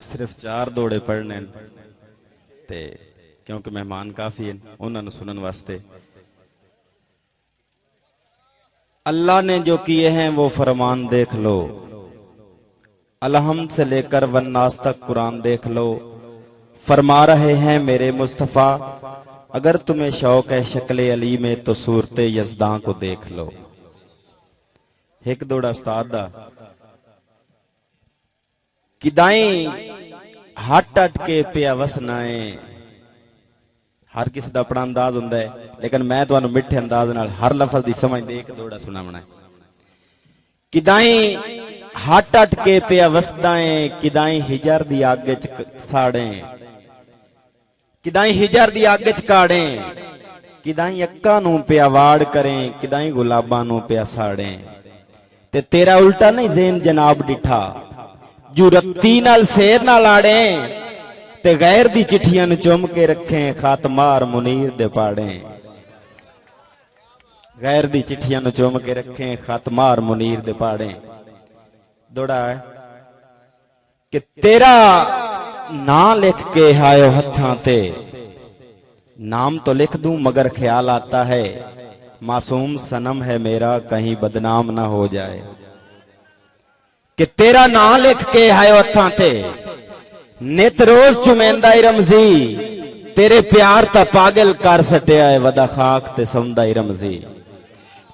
सिर्फ 4 दौड़े पढ़ने ते क्योंकि मेहमान काफी हैं उन्होंने सुनने वास्ते। अल्लाह ने जो किए हैं वो फरमान देख लो, अलहम्द से लेकर वन्नास तक कुरान देख लो। फरमा रहे हैं मेरे मुस्तफ़ा, अगर तुम्हें शौक है शक्ल अली में तो सूरत यज़दां को देख लो। एक दौड़ा उस्ताद दा किदाई हट हट के पिया वसना है। हर किसी का अपना अंदाज होंदा है, लेकिन मैं तुहानू मिठे अंदाज नाल हर लफज की समझ दे एक दौड़ा सुनावना है। किदाई हट हट के पिया वसदा है, किदाई हिजर दी आग च साड़े, किदाई हिजर दी आग च काड़े, किदाई अक्का नू पिया वाड़ करें, किदाई गुलाबां नू पिया साड़े। ते तेरा उल्टा नहीं ज़ेन जनाब डिठा, जो रत्ती नाल शेर नाल आड़े, ते गैर दी चिट्ठियां नू चुम के रखें, खातमार मुनीर दे पाड़े। गैर दी चिट्ठियां नू चुम के रखें, खातमार मुनीर दे पाड़े। दौड़ा है कि तेरा ना लिख के आयो हत्थां ते, नाम तो लिख दूं मगर ख्याल आता है मासूम सनम है मेरा कहीं बदनाम ना हो जाए। कि तेरा ना लिख के आयो हत्थां ते, नित रोज चुमेंदा रमजी, तेरे प्यार ता पागल कर सटिया है वदा खाक ते सौंदा रमजी।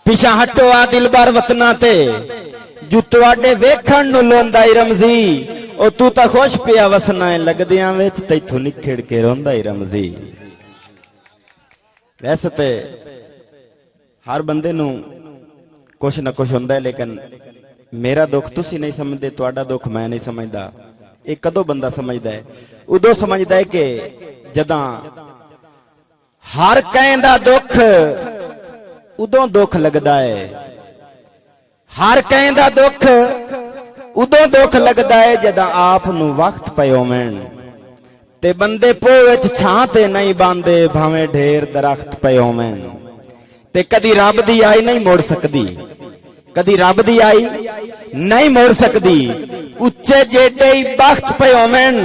पिछा हटो आ दिलबर वतना ते, जो तुहाडे वेखण नू लोंदा रमजी, ओ तू ता खुश पिया वसना है लगदियां विच तैथों निखड़ के रोंदा रमजी। वैसे ते हर बंदे नू कुछ ना कुछ हुंदा है, लेकिन मेरा दुख तुसी नहीं समझदे, तुहाडा दुख मैं नहीं समझदा। ये कदों बंदा समझदा है? उदों समझदा है कि जदां हर कहंदा दुख उदों दुख लगदा है, हर कहंदा दुख उदों दुख लगदा है जदां आप नू वक्त पए होवण, ते बंदे पोह विच छां ते नहीं बांदे भावें ढेर दरख्त पए होवण। ते कदी रब दी आई नहीं मुड़ सकदी, कदी रब दी आई नहीं मुड़ सकदी। उच्चे जेडे ही बख्त पे होवन,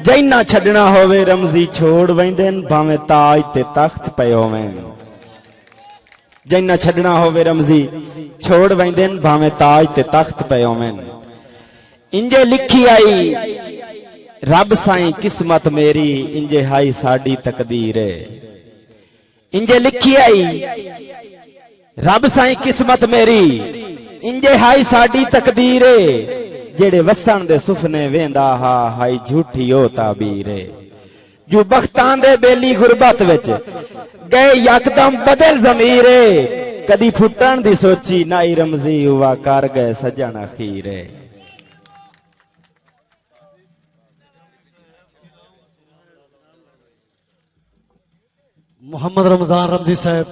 जैना छड़ना होवे रमजी छोड़ वैंदे भावें ताज ते तख्त पे होवन। जैना छड़ना होवे रमजी छोड़ वैंदे भावें ताज ते तख्त पे होवन। इंजे लिखी आई रब साईं किस्मत मेरी, इंजे हाई साडी तकदीर है। इंजे लिखी आई रब साईं किस्मत मेरी, इंजे हाई साडी तकदीर है। जेड़े वसन दे सुफने वेंदा हा हाई झूठी ओ ताबीर है। जो बख्तां दे बेली गुरबत विच गए यकदम बदल ज़मीर है, कदी फुटण दी सोची नाई रमजी हुआ कर गए सजन अखीर है। मुहम्मद रमजान रमजी साहब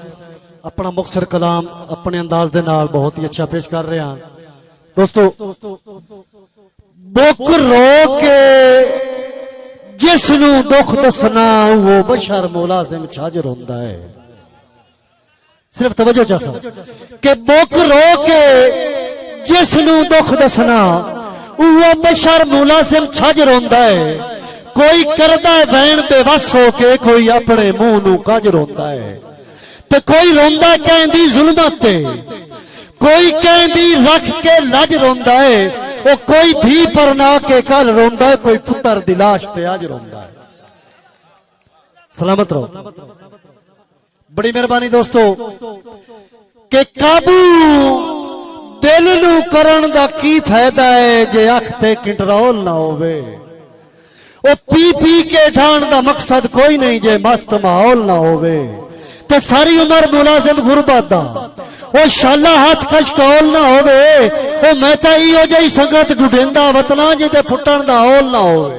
अपना मुख्तसर कलाम अपने अंदाज दे नाल बहुत ही अच्छा पेश कर रहे हैं। दोस्तों, बुक रो के जिसनू दुख दसना वो बशर मुलाजिम छाजर होंदा है। सिर्फ तवज्जो चासा कि बुक रो के जिसनू दुख दसना वो बशर मुलाजिम छाजर होंदा है। कोई करदा है वैन बेबस होके, कोई अपने मुंह नू काजर होंदा है। ते कोई रोंदा कहंदी जुल्मत ते, कोई कहंदी रख के लज रोंदा है। वो कोई धी पर ना के कल रोंदा है, कोई पुत्र दी लाश ते अज रोंदा है। सलामत रहो। बड़ी मेहरबानी दोस्तों के काबू दिल नू करन दा की फायदा है जे अख ते कंट्रोल ना होवे। वो पी पी के ठाण दा मकसद कोई नहीं जे मस्त माहौल ना होवे। ते सारी उम्र मुलाजिम गुरबत दा वो शाला हाथ कश कौल ना होवे। वो मैं तो इहो जही संगत ढूंढेंदा वतना जिते फुटण दा हौल ना होवे।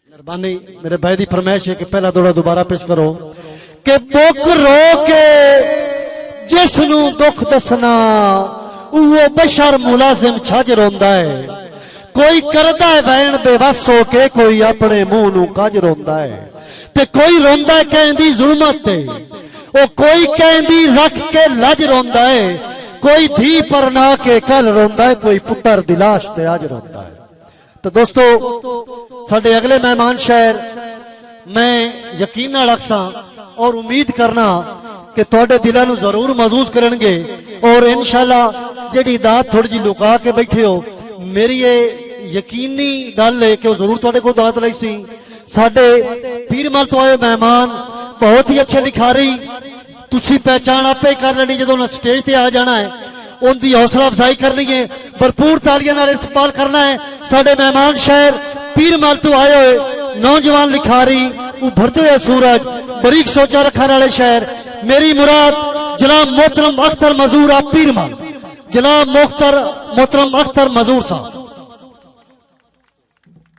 मेहरबानी मेरे भाई दी फरमाइश है कि पहला दौड़ा दोबारा पेश करो कि बुक रो के जिसनू दुख दसना वो बशर मुलाजिम छाजर होंदा है। कोई करदा है वैन बेबस होके, कोई अपने मुंह नू काजर होंदा है। ते कोई रोंदा है कहंदी जुल्मत ते, ओ कोई कहंदी रख के लज रोंदा है। कोई धी पर ना के कल रोंदा है, कोई पुत्र दी लाश ते अज रोंदा है। तो दोस्तों साडे अगले मेहमान शहर मैं यकीन नाल अक्सां और उम्मीद करना कि तुहाडे दिलां नूं जरूर महसूस करनगे और इंशाअल्लाह जेड़ी दात थोड़ी जी लुका के बैठे हो, मेरी ये यकीनी गल है कि वो जरूर तुहाडे कोल दात लई सी। साडे पीरमल तो आए मेहमान बहुत ही अच्छे लिखारी, तुसी पहचान आपे कर लेनी जो उन्हें स्टेज पे आ जाना है, उनकी हौसला अफजाई करनी है, भरपूर तालियां नाल इस्तकबाल करना है। साडे मेहमान शहर पीरमल तो आए हुए नौजवान लिखारी, उभरते हुए सूरज, बरीक सोचा रखने वाले शहर, मेरी मुराद जनाब मोहतरम अख्तर मजूर आप पीरमल, जनाब मोहतरम अख्तर मजूर साहब।